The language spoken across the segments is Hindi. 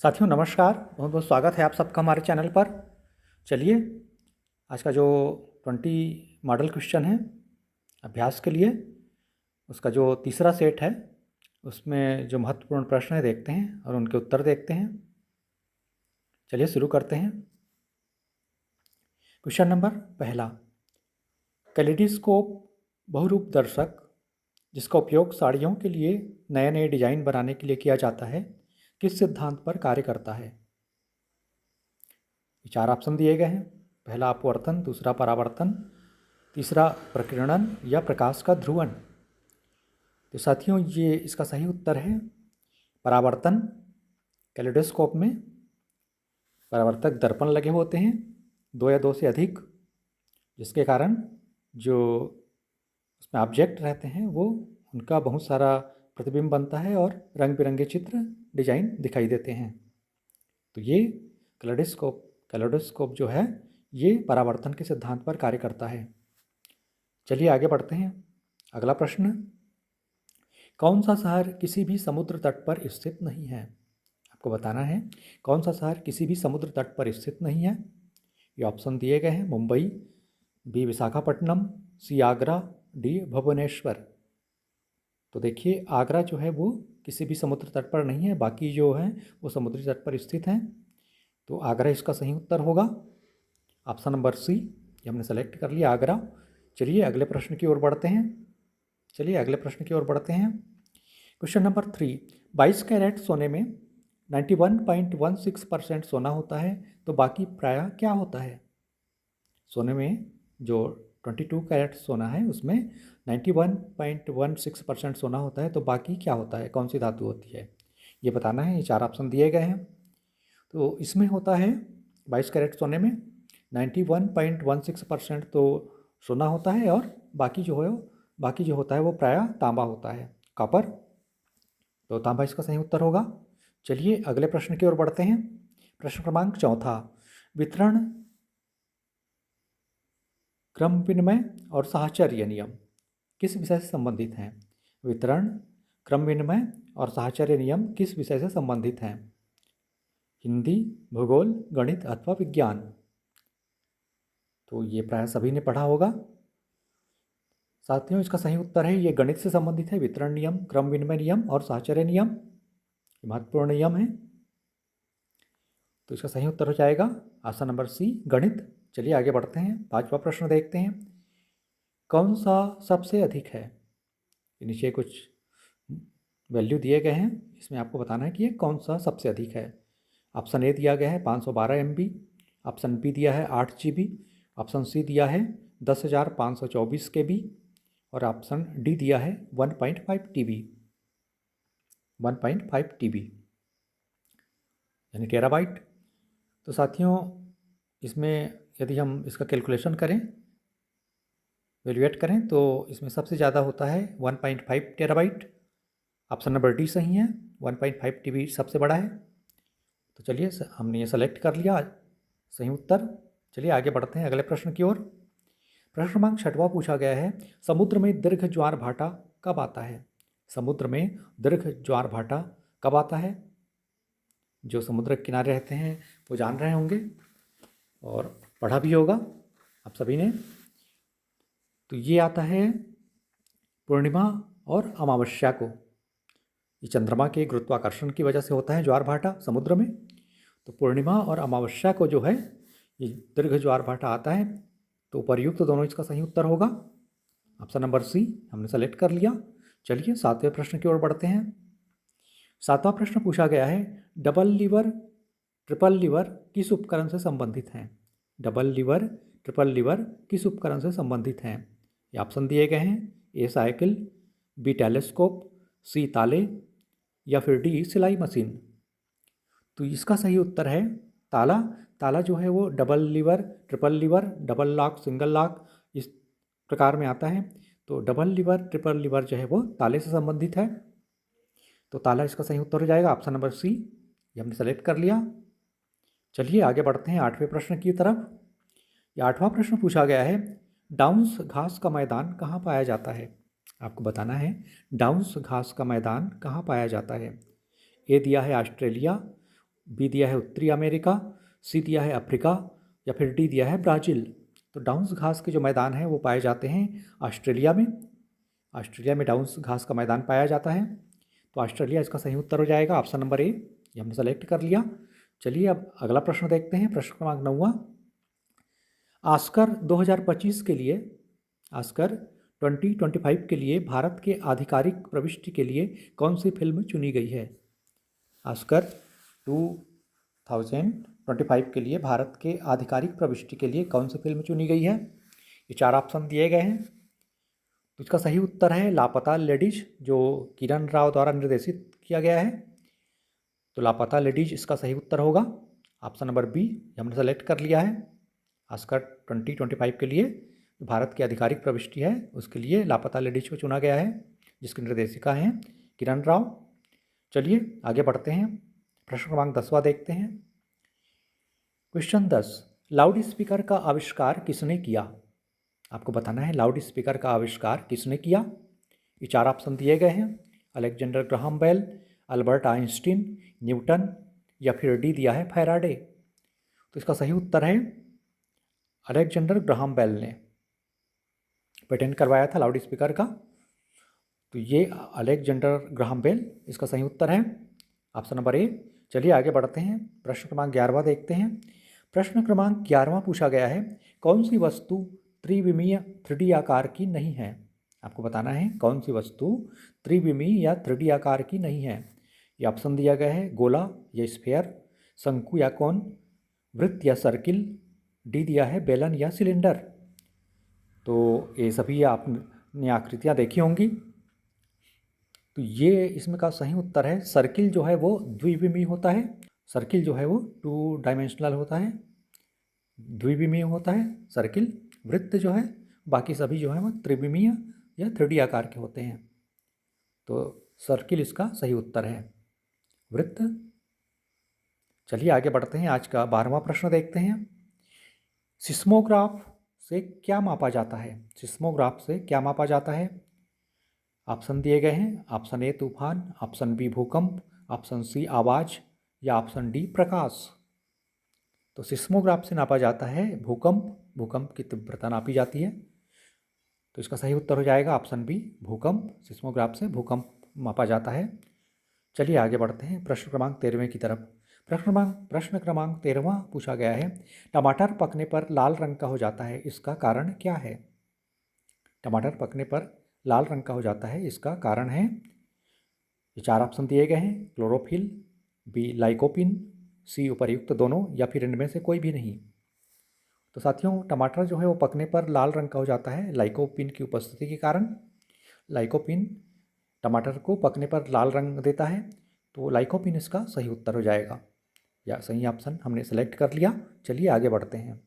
साथियों नमस्कार, बहुत बहुत स्वागत है आप सबका हमारे चैनल पर। चलिए आज का जो 20 मॉडल क्वेश्चन है अभ्यास के लिए, उसका जो तीसरा सेट है उसमें जो महत्वपूर्ण प्रश्न है देखते हैं और उनके उत्तर देखते हैं। चलिए शुरू करते हैं। क्वेश्चन नंबर पहला, कैलेडोस्कोप बहुरूप दर्शक जिसका उपयोग साड़ियों के लिए नए नए डिजाइन बनाने के लिए किया जाता है, किस सिद्धांत पर कार्य करता है? ये चार ऑप्शन दिए गए हैं। पहला अपवर्तन, दूसरा परावर्तन, तीसरा प्रकीर्णन या प्रकाश का ध्रुवण। तो साथियों ये इसका सही उत्तर है परावर्तन। कैलेडोस्कोप में परावर्तक दर्पण लगे होते हैं, दो या दो से अधिक, जिसके कारण जो उसमें ऑब्जेक्ट रहते हैं वो उनका बहुत सारा प्रतिबिंब बनता है और रंग बिरंगे चित्र डिजाइन दिखाई देते हैं। तो ये कैलेडोस्कोप जो है ये परावर्तन के सिद्धांत पर कार्य करता है। चलिए आगे बढ़ते हैं। अगला प्रश्न, कौन सा शहर किसी भी समुद्र तट पर स्थित नहीं है? आपको बताना है कौन सा शहर किसी भी समुद्र तट पर स्थित नहीं है। ये ऑप्शन दिए गए हैं, मुंबई, बी विशाखापट्टनम, सी आगरा, डी भुवनेश्वर। तो देखिए आगरा जो है वो किसी भी समुद्र तट पर नहीं है, बाकी जो है वो समुद्री तट पर स्थित हैं। तो आगरा इसका सही उत्तर होगा। ऑप्शन नंबर सी ये हमने सेलेक्ट कर लिया, आगरा। चलिए अगले प्रश्न की ओर बढ़ते हैं। क्वेश्चन नंबर 3, 22 कैरेट सोने में 91.16% सोना होता है तो बाकी प्रायः क्या होता है? सोने में जो 22 कैरेट सोना है उसमें 91.16% सोना होता है तो बाकी क्या होता है, कौन सी धातु होती है, ये बताना है। ये चार ऑप्शन दिए गए हैं। तो इसमें होता है 22 कैरेट सोने में 91.16% तो सोना होता है और बाकी जो होता है वो प्रायः तांबा होता है, कॉपर। तो तांबा इसका सही उत्तर होगा। चलिए अगले प्रश्न की ओर बढ़ते हैं। प्रश्न क्रमांक 4, वितरण, क्रम विनिमय और साहचर्य नियम किस विषय से संबंधित हैं? वितरण, क्रम विनिमय और साहचर्य नियम किस विषय से संबंधित हैं? हिंदी, भूगोल, गणित अथवा विज्ञान। तो ये प्राय सभी ने पढ़ा होगा। साथियों इसका सही उत्तर है ये गणित से संबंधित है। वितरण नियम, क्रम विनिमय नियम और साहचर्य नियम ये महत्वपूर्ण नियम है। तो इसका सही उत्तर हो जाएगा ऑप्शन नंबर सी, गणित। चलिए आगे बढ़ते हैं। 5वां प्रश्न देखते हैं। कौन सा सबसे अधिक है? नीचे कुछ वैल्यू दिए गए हैं, इसमें आपको बताना है कि ये कौन सा सबसे अधिक है। ऑप्शन ए दिया गया है 512 MB, ऑप्शन बी दिया है 8 GB, ऑप्शन सी दिया है 10,524 KB और ऑप्शन डी दिया है 1.5 TB यानी टेराबाइट। तो साथियों इसमें यदि हम इसका कैलकुलेशन करें, वैल्यूएट करें, तो इसमें सबसे ज़्यादा होता है 1.5 टेराबाइट। ऑप्शन नंबर डी सही है, 1.5 TB सबसे बड़ा है। तो चलिए हमने ये सेलेक्ट कर लिया सही उत्तर। चलिए आगे बढ़ते हैं अगले प्रश्न की ओर। प्रश्न क्रमांक 6वां पूछा गया है, समुद्र में दीर्घ ज्वार भाटा कब आता है? समुद्र में दीर्घ ज्वार भाटा कब आता है? जो समुद्र के किनारे रहते हैं वो जान रहे होंगे और पढ़ा भी होगा आप सभी ने। तो ये आता है पूर्णिमा और अमावस्या को। ये चंद्रमा के गुरुत्वाकर्षण की वजह से होता है ज्वार भाटा समुद्र में। तो पूर्णिमा और अमावस्या को जो है ये दीर्घ ज्वार भाटा आता है। तो उपर्युक्त तो दोनों इसका सही उत्तर होगा। ऑप्शन नंबर सी हमने सेलेक्ट कर लिया। चलिए 7वें प्रश्न की ओर बढ़ते हैं। 7वां प्रश्न पूछा गया है, डबल लीवर ट्रिपल लीवर किस उपकरण से संबंधित हैं? डबल लीवर ट्रिपल लीवर किस उपकरण से संबंधित हैं? ये ऑप्शन दिए गए हैं, ए साइकिल, बी टेलीस्कोप, सी ताले या फिर डी सिलाई मशीन। तो इसका सही उत्तर है ताला। ताला जो है वो double lever, triple lever, double lock, single lock इस प्रकार में आता है। तो डबल लीवर ट्रिपल लीवर जो है वो ताले से संबंधित है। तो ताला इसका सही उत्तर हो जाएगा ऑप्शन नंबर सी, ये हमने सेलेक्ट कर लिया। चलिए आगे बढ़ते हैं 8वें प्रश्न की तरफ। ये 8वां प्रश्न पूछा गया है, डाउन्स घास का मैदान कहाँ पाया जाता है? आपको बताना है डाउन्स घास का मैदान कहाँ पाया जाता है। ए दिया है ऑस्ट्रेलिया, बी दिया है उत्तरी अमेरिका, सी दिया है अफ्रीका, या फिर डी दिया है ब्राज़ील। तो डाउन्स घास के जो मैदान हैं वो पाए जाते हैं ऑस्ट्रेलिया में। ऑस्ट्रेलिया में डाउन्स घास का मैदान पाया जाता है, तो ऑस्ट्रेलिया इसका सही उत्तर हो जाएगा, ऑप्शन नंबर ए, ये हमने सेलेक्ट कर लिया। चलिए अब अगला प्रश्न देखते हैं, प्रश्न क्रमांक 9वां। ऑस्कर 2025 के लिए, ऑस्कर 2025 के लिए भारत के आधिकारिक प्रविष्टि के लिए कौन सी फिल्म चुनी गई है? ऑस्कर 2025 के लिए भारत के आधिकारिक प्रविष्टि के लिए कौन सी फिल्म चुनी गई है? ये 4 ऑप्शन दिए गए हैं। तो इसका सही उत्तर है लापता लेडीज, जो किरण राव द्वारा निर्देशित किया गया है। तो लापता लेडीज इसका सही उत्तर होगा, ऑप्शन नंबर बी, हमने सेलेक्ट कर लिया है। ऑस्कर 2025 के लिए भारत की आधिकारिक प्रविष्टि है, उसके लिए लापता लेडीज को चुना गया है, जिसकी निर्देशिका हैं किरण राव। चलिए आगे बढ़ते हैं, प्रश्न क्रमांक 10वां देखते हैं। क्वेश्चन 10, लाउड स्पीकर का आविष्कार किसने किया? आपको बताना है लाउड स्पीकर का आविष्कार किसने किया। ये 4 ऑप्शन दिए गए हैं, Alexander Graham Bell, Albert Einstein, Newton, या फिर डी दिया है फैराडे। तो इसका सही उत्तर है अलेक्जेंडर ग्राहम बेल ने पेटेंट करवाया था लाउड स्पीकर का। तो ये अलेक्जेंडर ग्राहम बेल इसका सही उत्तर है, ऑप्शन नंबर ए। चलिए आगे बढ़ते हैं, प्रश्न क्रमांक 11वां देखते हैं। प्रश्न क्रमांक 11वां पूछा गया है, कौन सी वस्तु त्रिविमीय 3D आकार की नहीं है? आपको बताना है कौन सी वस्तु त्रिविमीय या 3D आकार की नहीं है। ये ऑप्शन दिया गया है गोला या स्फेयर, शंकु या कोन, वृत्त या सर्किल, डी दिया है बेलन या सिलेंडर। तो ये सभी आपने आकृतियाँ देखी होंगी। तो ये इसमें का सही उत्तर है सर्किल जो है वो द्विविमीय होता है, सर्किल जो है वो 2 डायमेंशनल होता है, द्विविमीय होता है सर्किल। वृत्त जो है बाकी सभी जो है वो त्रिविमीय या 3D आकार के होते हैं। तो सर्किल इसका सही उत्तर है, वृत्त। चलिए आगे बढ़ते हैं, आज का 12वां प्रश्न देखते हैं। सिस्मोग्राफ से क्या मापा जाता है? सिस्मोग्राफ से क्या मापा जाता है? ऑप्शन दिए गए हैं, ऑप्शन ए तूफान, ऑप्शन बी भूकंप, ऑप्शन सी आवाज़, या ऑप्शन डी प्रकाश। तो सिस्मोग्राफ से नापा जाता है भूकंप, भूकंप की तीव्रता नापी जाती है। तो इसका सही उत्तर हो जाएगा ऑप्शन बी भूकंप, सिस्मोग्राफ से भूकंप मापा जाता है। चलिए आगे बढ़ते हैं, प्रश्न क्रमांक 13वें की तरफ। प्रश्न क्रमांक 13वां पूछा गया है, टमाटर पकने पर लाल रंग का हो जाता है, इसका कारण क्या है? टमाटर पकने पर लाल रंग का हो जाता है, इसका कारण है, ये 4 ऑप्शन दिए गए हैं, क्लोरोफिल, बी लाइकोपिन, सी उपर्युक्त दोनों, या फिर इनमें से कोई भी नहीं। तो साथियों टमाटर जो है वो पकने पर लाल रंग का हो जाता है लाइकोपिन की उपस्थिति के कारण। लाइकोपिन टमाटर को पकने पर लाल रंग देता है, तो लाइकोपिन इसका सही उत्तर हो जाएगा, या सही ऑप्शन हमने सेलेक्ट कर लिया। चलिए आगे बढ़ते हैं,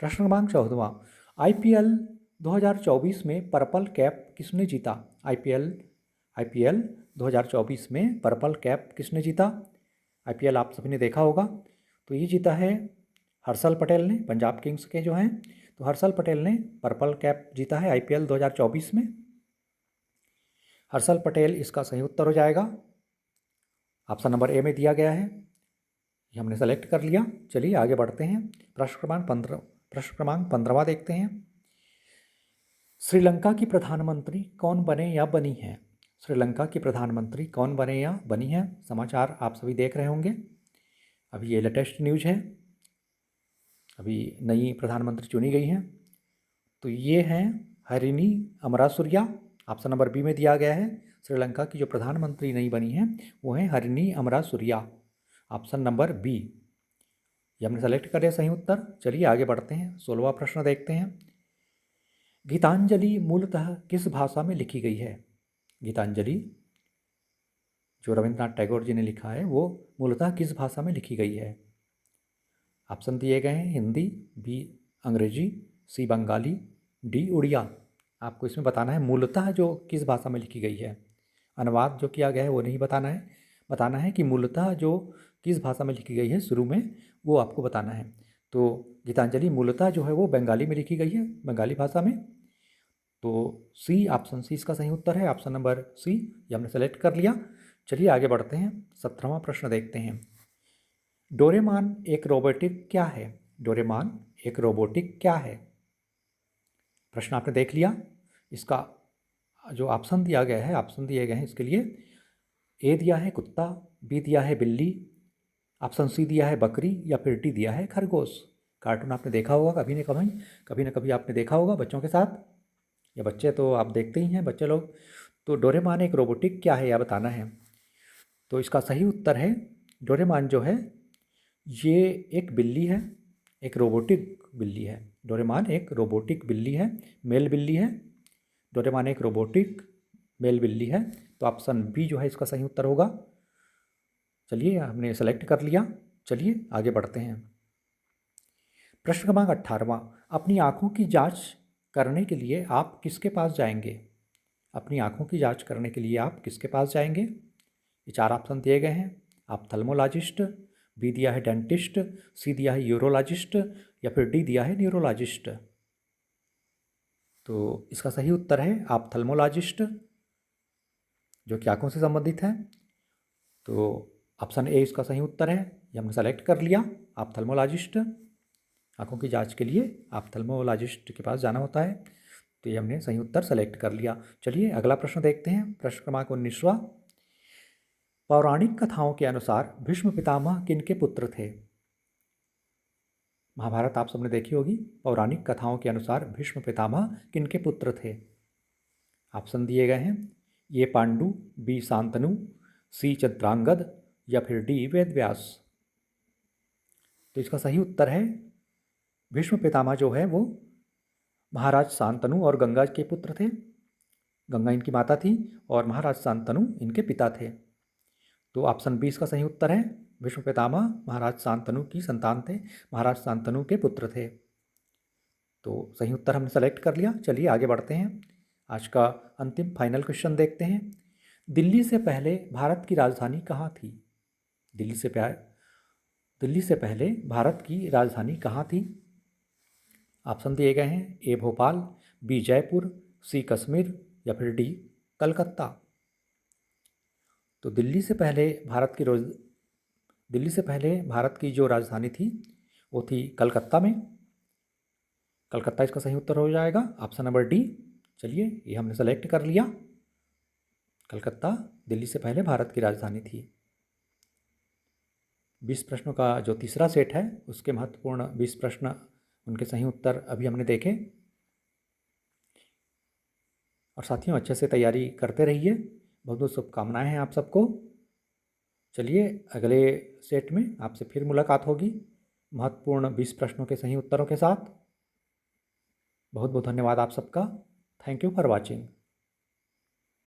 प्रश्न क्रमांक 14वां। IPL 2024 में पर्पल कैप किसने जीता? IPL 2024 में पर्पल कैप किसने जीता? IPL आप सभी ने देखा होगा। तो ये जीता है हर्षल पटेल ने, पंजाब किंग्स के जो हैं। तो हर्षल पटेल ने पर्पल कैप जीता है IPL 2024 में। हर्षल पटेल इसका सही उत्तर हो जाएगा, ऑप्शन नंबर ए में दिया गया है, ये हमने सेलेक्ट कर लिया। चलिए आगे बढ़ते हैं, प्रश्न क्रमांक 15वां देखते हैं। श्रीलंका की प्रधानमंत्री कौन बने या बनी है? श्रीलंका की प्रधानमंत्री कौन बने या बनी है? समाचार आप सभी देख रहे होंगे, अभी ये लेटेस्ट न्यूज है, अभी नई प्रधानमंत्री चुनी गई हैं। तो ये हैं हरिनी अमरासुरिया, ऑप्शन नंबर बी में दिया गया है। श्रीलंका की जो प्रधानमंत्री नई बनी है वो है हरिनी अमरासुरिया, ऑप्शन नंबर बी, ये हमने सेलेक्ट कर लिया सही उत्तर। चलिए आगे बढ़ते हैं, 16वां प्रश्न देखते हैं। गीतांजलि मूलतः किस भाषा में लिखी गई है? गीतांजलि जो रविंद्रनाथ टैगोर जी ने लिखा है वो मूलतः किस भाषा में लिखी गई है? ऑप्शन दिए गए हैं, हिंदी, बी अंग्रेजी, सी बंगाली, डी उड़िया। आपको इसमें बताना है मूलतः जो किस भाषा में लिखी गई है, अनुवाद जो किया गया है वो नहीं बताना है, बताना है कि मूलतः जो किस भाषा में लिखी गई है शुरू में, वो आपको बताना है। तो गीतांजलि मूलतः जो है वो बंगाली में लिखी गई है, बंगाली भाषा में। तो सी, ऑप्शन सी इसका सही उत्तर है, ऑप्शन नंबर सी, ये हमने सेलेक्ट कर लिया। चलिए आगे बढ़ते हैं, 17वां प्रश्न देखते हैं। डोरेमोन एक रोबोटिक क्या है? डोरेमोन एक रोबोटिक क्या है? प्रश्न आपने देख लिया। इसका जो ऑप्शन दिया गया है, ऑप्शन दिए गए हैं इसके लिए, ए दिया है कुत्ता, बी दिया है बिल्ली, ऑप्शन सी दिया है बकरी, या फिर डी दिया है खरगोश। कार्टून आपने देखा होगा कभी ना कभी आपने देखा होगा बच्चों के साथ, या बच्चे तो आप देखते ही हैं बच्चे लोग। तो डोरेमोन एक रोबोटिक क्या है यह बताना है। तो इसका सही उत्तर है, डोरेमोन जो है ये एक बिल्ली है, एक रोबोटिक बिल्ली है। डोरेमोन एक रोबोटिक बिल्ली है, मेल बिल्ली है। डोरेमोन एक रोबोटिक मेल बिल्ली है। तो ऑप्शन बी जो है इसका सही उत्तर होगा। चलिए हमने सेलेक्ट कर लिया, चलिए आगे बढ़ते हैं। प्रश्न क्रमांक 18वां, अपनी आँखों की जांच करने के लिए आप किसके पास जाएंगे? अपनी आँखों की जांच करने के लिए आप किसके पास जाएंगे? ये 4 ऑप्शन दिए गए हैं। ऑप्थल्मोलॉजिस्ट, बी दिया है डेंटिस्ट, सी दिया है यूरोलॉजिस्ट, या फिर डी दिया है न्यूरोलॉजिस्ट। तो इसका सही उत्तर है ऑप्थल्मोलॉजिस्ट, जो कि आँखों से संबंधित है। तो ऑप्शन ए इसका सही उत्तर है, ये हमने सेलेक्ट कर लिया, ऑप्थल्मोलॉजिस्ट। आँखों की जांच के लिए ऑप्थल्मोलॉजिस्ट के पास जाना होता है। तो ये हमने सही उत्तर सेलेक्ट कर लिया। चलिए अगला प्रश्न देखते हैं। प्रश्न क्रमांक 19वां, पौराणिक कथाओं के अनुसार भीष्म पितामह किनके पुत्र थे? महाभारत आप सबने देखी होगी। पौराणिक कथाओं के अनुसार भीष्म पितामह किनके पुत्र थे? ऑप्शन दिए गए हैं, ए पांडु, बी शांतनु, सी चित्रांगद, या फिर डी वेदव्यास। तो इसका सही उत्तर है, भीष्म पितामह जो है वो महाराज शांतनु और गंगा के पुत्र थे। गंगा इनकी माता थी और महाराज शांतनु इनके पिता थे। तो ऑप्शन बी इसका सही उत्तर है, भीष्म पितामह महाराज शांतनु की संतान थे, महाराज शांतनु के पुत्र थे। तो सही उत्तर हमने सेलेक्ट कर लिया। चलिए आगे बढ़ते हैं। आज का अंतिम फाइनल क्वेश्चन देखते हैं। दिल्ली से पहले भारत की राजधानी कहाँ थी? दिल्ली से पहले भारत की राजधानी कहाँ थी? ऑप्शन दिए गए हैं, ए भोपाल, बी जयपुर, सी कश्मीर, या फिर डी कलकत्ता। तो दिल्ली से पहले भारत की जो राजधानी थी वो थी कलकत्ता में। कलकत्ता इसका सही उत्तर हो जाएगा, ऑप्शन नंबर डी। चलिए ये हमने सेलेक्ट कर लिया, कलकत्ता दिल्ली से पहले भारत की राजधानी थी। 20 प्रश्नों का जो तीसरा सेट है उसके महत्वपूर्ण 20 प्रश्न, उनके सही उत्तर अभी हमने देखे। और साथियों अच्छे से तैयारी करते रहिए। बहुत बहुत शुभकामनाएं हैं आप सबको। चलिए अगले सेट में आपसे फिर मुलाकात होगी महत्वपूर्ण 20 प्रश्नों के सही उत्तरों के साथ। बहुत बहुत धन्यवाद आप सबका। Thank you for watching.